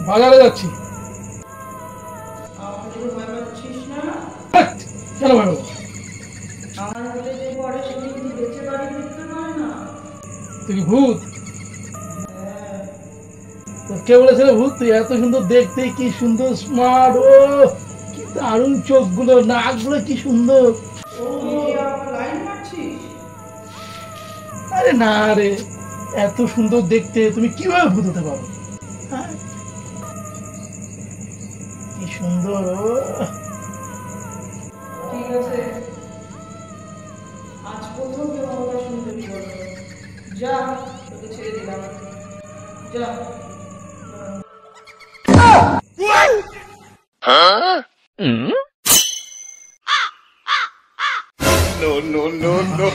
বাজারে যাচ্ছি। কেন ভাই? তুই কি ভূত? কে বলেছিল ভূত? তুই এত সুন্দর দেখতে, কি সুন্দর স্মার্ট, ও কি দারুণ চোখগুলো, নাকগুলো কি সুন্দর। আরে না রে, এত সুন্দর দেখতে তুমি কিভাবে ভূত হতে পারো? হ্যাঁ, কি সুন্দর। ঠিক আছে, আজ প্রথম কেউ আমাকে সুন্দরী বলল। যা, তোকে ছেড়ে দিলাম, যা। No, no, no, no.